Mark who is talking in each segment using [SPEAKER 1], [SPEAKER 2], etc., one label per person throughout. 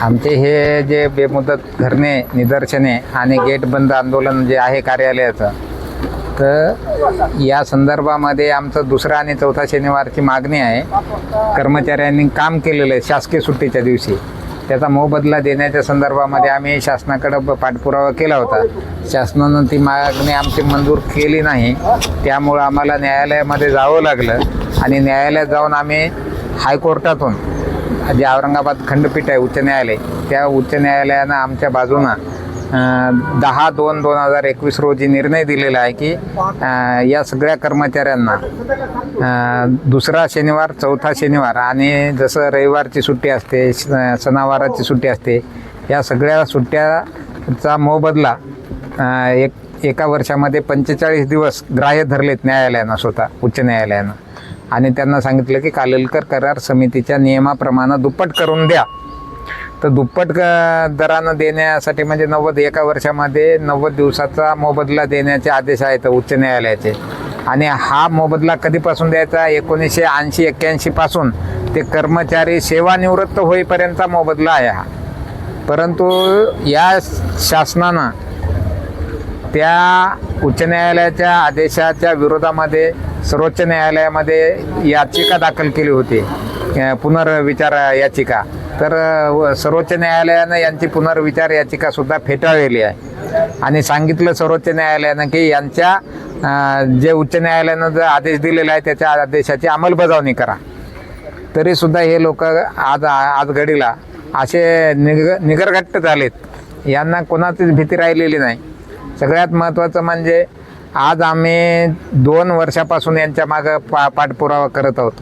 [SPEAKER 1] आमचे हे जे बेमुदत धरणे निदर्शने आणि गेट बंद आंदोलन जे आहे कार्यालयाचं, तर या संदर्भामध्ये आमचं दुसरा आणि चौथा शनिवारची मागणी आहे. कर्मचाऱ्यांनी काम केलेलं आहे शासकीय सुट्टीच्या दिवशी, त्याचा मोबदला देण्याच्या संदर्भामध्ये आम्ही शासनाकडे पाठपुरावा केला होता. शासनानं ती मागणी आमची मंजूर केली नाही, त्यामुळं आम्हाला न्यायालयामध्ये जावं लागलं आणि न्यायालयात जाऊन आम्ही हायकोर्टातून, जे औरंगाबाद खंडपीठ आहे उच्च न्यायालय, त्या उच्च न्यायालयानं आमच्या बाजूनं 10/2/2021 रोजी निर्णय दिलेला आहे की या सगळ्या कर्मचाऱ्यांना दुसरा शनिवार, चौथा शनिवार आणि जसं रविवारची सुट्टी असते, सणावाराची सुट्टी असते, या सगळ्या सुट्ट्याचा मोबदला एका वर्षामध्ये 45 दिवस ग्राह्य धरलेत न्यायालयानं, स्वतः उच्च न्यायालयानं. आणि त्यांना सांगितलं की कालेलकर करार समितीच्या नियमाप्रमाणे दुप्पट करून द्या. तर दुप्पट दरानं देण्यासाठी म्हणजे 90 एका वर्षामध्ये 90 दिवसाचा मोबदला देण्याचे आदेश आहेत उच्च न्यायालयाचे. आणि हा मोबदला कधीपासून द्यायचा? 1980-81 पासून ते कर्मचारी सेवानिवृत्त होईपर्यंतचा मोबदला आहे हा. परंतु या शासनानं त्या उच्च न्यायालयाच्या आदेशाच्या विरोधामध्ये सर्वोच्च न्यायालयामध्ये याचिका दाखल केली होती, पुनर्विचार याचिका. तर सर्वोच्च न्यायालयानं यांची पुनर्विचार याचिकासुद्धा फेटाळलेली आहे आणि सांगितलं सर्वोच्च न्यायालयानं की यांच्या जे उच्च न्यायालयानं जो आदेश दिलेला आहे त्याच्या आदेशाची अंमलबजावणी करा. तरीसुद्धा हे लोक आज घडीला असे निगरघट्ट झालेत, यांना कोणाचीच भीती राहिलेली नाही. सगळ्यात महत्त्वाचं म्हणजे आज आम्ही 2 वर्षापासून यांच्या मागं पाठपुरावा करत आहोत.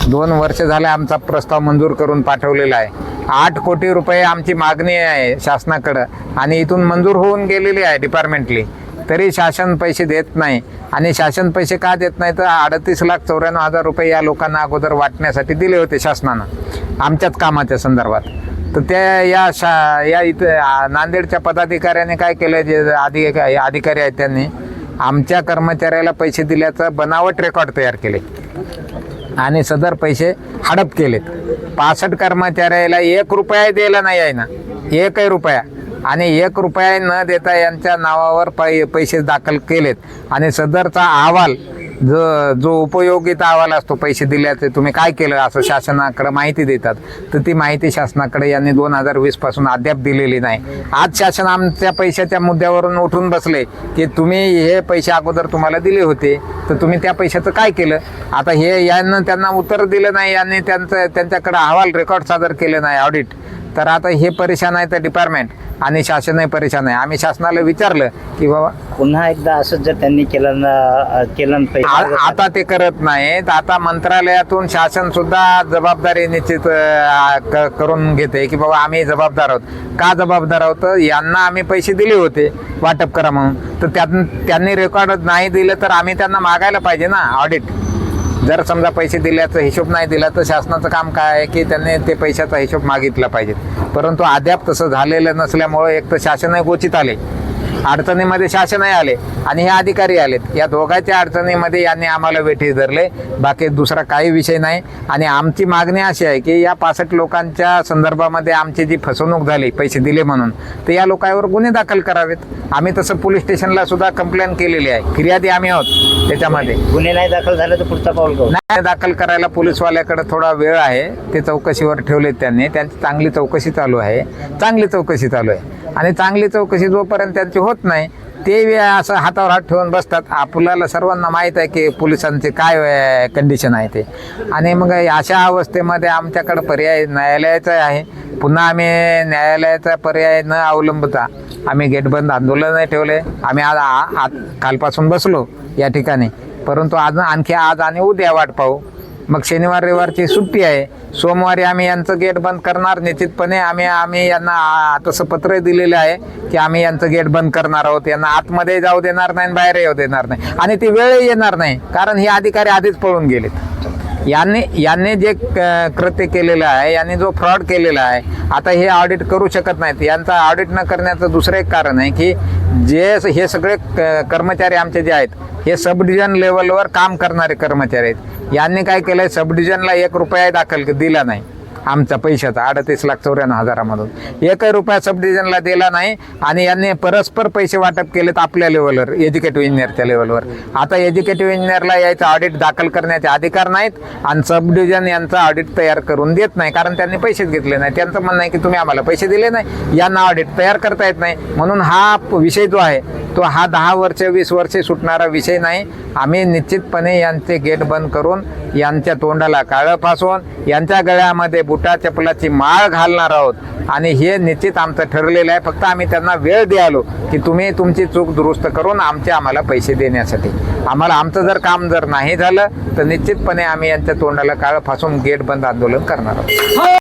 [SPEAKER 1] 2 वर्ष झाले आमचा प्रस्ताव मंजूर करून पाठवलेला आहे. 8 कोटी रुपये आमची मागणी आहे शासनाकडं आणि इथून मंजूर होऊन गेलेली आहे डिपार्टमेंटली. तरी शासन पैसे देत नाही. आणि शासन पैसे का देत नाही? तर 38,94,000 रुपये या लोकांना अगोदर वाटण्यासाठी दिले होते शासनानं आमच्याच कामाच्या संदर्भात. तर त्या या इथं नांदेडच्या पदाधिकाऱ्यांनी काय केलं, जे अधिकारी आहेत त्यांनी आमच्या कर्मचाऱ्याला पैसे दिल्याचं बनावट रेकॉर्ड तयार केले आणि सदर पैसे हडप केलेत. 65 कर्मचाऱ्याला 1 रुपया दिला नाही आहे ना, 1 रुपया. आणि 1 रुपया न देता यांच्या नावावर पैसे दाखल केलेत. आणि सदरचा अहवाल जो उपयोगिता अहवाल असतो, पैसे दिल्याचे तुम्ही काय केलं असं शासनाकडे माहिती देतात, तर ती माहिती शासनाकडे यांनी 2020 पासून अद्याप दिलेली नाही. आज शासन आमच्या पैशाच्या मुद्द्यावरून उठून बसले की तुम्ही हे पैसे अगोदर तुम्हाला दिले होते, तर तुम्ही त्या पैशाचं काय केलं? आता हे यांना त्यांना उत्तर दिलं नाही, यांनी त्यांच्याकडे अहवाल रेकॉर्ड सादर केले नाही, ऑडिट. तर आता हे परेशान आहे, तर डिपार्टमेंट आणि शासनही परेशान आहे. आम्ही शासनाला विचारलं की बाबा
[SPEAKER 2] पुन्हा एकदा असं जर त्यांनी केलं
[SPEAKER 1] आता ते करत नाहीत. आता मंत्रालयातून शासन सुद्धा जबाबदारी निश्चित करून घेते की बाबा आम्ही जबाबदार आहोत. का जबाबदार आहोत? यांना आम्ही पैसे दिले होते वाटप करा म्हणून, तर त्यांनी रेकॉर्ड नाही दिलं तर आम्ही त्यांना मागायला पाहिजे ना ऑडिट. जर समजा पैसे दिल्याचा हिशोब नाही दिला तर शासनाचं काम काय आहे की त्यांनी ते पैशाचा हिशोब मागितला पाहिजे. परंतु अद्याप तसं झालेलं नसल्यामुळं एक तर शासनही गोचित आले, अडचणीमध्ये शासनही आले आणि हे अधिकारी आलेत. या दोघांच्या अडचणीमध्ये यांनी आम्हाला वेठीस धरले, बाकी दुसरा काही विषय नाही. आणि आमची मागणी अशी आहे की या 65 लोकांच्या संदर्भामध्ये आमची जी फसवणूक झाली पैसे दिले म्हणून, तर या लोकांवर गुन्हे दाखल करावेत. आम्ही तसं पोलीस स्टेशनला सुद्धा कंप्लेंट केलेली आहे, फिर्यादी आम्ही आहोत. त्याच्यामध्ये
[SPEAKER 2] गुन्हे नाही दाखल झाले तर पुढचा पाऊल
[SPEAKER 1] नाही दाखल करायला पोलीसवाल्याकडे थोडा वेळ आहे, ते चौकशीवर ठेवलेत त्यांनी. त्यांची चांगली चौकशी चालू आहे, चांगली चौकशी चालू आहे. आणि चांगली चौकशी जोपर्यंत त्यांची होत नाही ते असं हातावर हात ठेवून बसतात. आपल्याला सर्वांना माहीत आहे की पोलिसांचे काय कंडिशन आहे ते. आणि मग अशा अवस्थेमध्ये आमच्याकडं पर्याय न्यायालयाचा आहे. पुन्हा आम्ही न्यायालयाचा पर्याय न अवलंबता आम्ही गेटबंद आंदोलनही ठेवले. आम्ही आज कालपासून बसलो या ठिकाणी, परंतु आणखी आज आणि उद्या वाट पाहू. मग शनिवार रविवारची सुट्टी आहे, सोमवारी आम्ही यांचं गेट बंद करणार निश्चितपणे. आम्ही यांना तसं पत्र दिलेलं आहे की आम्ही यांचं गेट बंद करणार आहोत. यांना आतमध्ये जाऊ देणार नाही, बाहेर येऊ देणार नाही. आणि ती वेळही येणार नाही, कारण हे अधिकारी आधीच पळून गेलेत. यांनी जे कृत्य केलेलं आहे, यांनी जो फ्रॉड केलेला आहे, आता हे ऑडिट करू शकत नाहीत. यांचा ऑडिट न करण्याचं दुसरं एक कारण आहे की हे सगळे कर्मचारी आमचे जे आहेत हे सब डिव्हिजन लेवलवर काम करणारे कर्मचारी आहेत. यांनी काय केलंय, सब डिव्हिजनला 1 रुपया दाखल दिला नाही. आमचा पैशाचा 38,94,000मधून 1 रुपया सब डिव्हिजनला दिला नाही. आणि यांनी परस्पर पैसे वाटप केलेत आपल्या लेवलवर, एज्युकेटिव्ह इंजिनियरच्या लेवलवर. आता एज्युकेटिव्ह इंजिनियरला यायचं ऑडिट दाखल करण्याचे अधिकार नाहीत आणि सब डिव्हिजन यांचं ऑडिट तयार करून देत नाही, कारण त्यांनी पैसेच घेतले नाही. त्यांचं म्हणणं आहे की तुम्ही आम्हाला पैसे दिले नाही, यांना ऑडिट तयार करता येत नाही. म्हणून हा विषय जो आहे तो हा 10 वर्ष 20 वर्षे सुटणारा विषय नाही. आम्ही निश्चितपणे यांचे गेट बंद करून यांच्या तोंडाला काळं फासवून यांच्या गळ्यामध्ये बुटा चपलाची माळ घालणार आहोत. आणि हे निश्चित आमचं ठरलेलं आहे. फक्त आम्ही त्यांना वेळ द्यालो की तुम्ही तुमची चूक दुरुस्त करून आम्हाला पैसे देण्यासाठी. आमचं जर काम जर नाही झालं तर निश्चितपणे आम्ही यांच्या तोंडाला काळं फासून गेट बंद आंदोलन करणार आहोत.